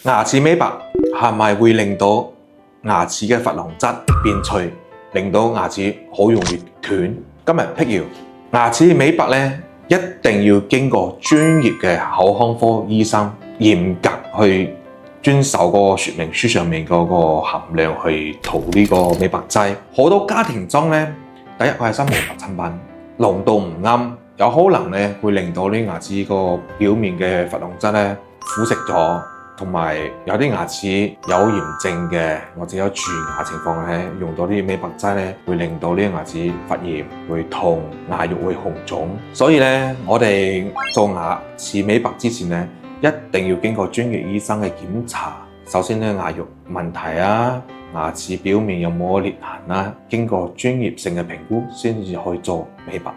牙齒美白係咪會令到牙齒嘅珐琅質變脆，令到牙齒好容易斷？今日辟謠，牙齒美白咧一定要經過專業嘅口腔科醫生嚴格去遵守嗰個說明書上面嗰個含量去塗呢個美白劑。好多家庭中咧，第一佢係生美白產品，濃度唔啱，有可能咧會令到啲牙齒個表面嘅珐琅質咧腐蝕咗。同埋有啲牙齒有炎症嘅，或者有蛀牙情況咧，用到啲美白劑咧，會令到呢啲牙齒發炎、會痛、牙肉會紅腫。所以咧，我哋做牙齒美白之前咧，一定要經過專業醫生嘅檢查。首先咧，牙肉問題啊，牙齒表面有冇裂痕啊，經過專業性嘅評估先至去做美白。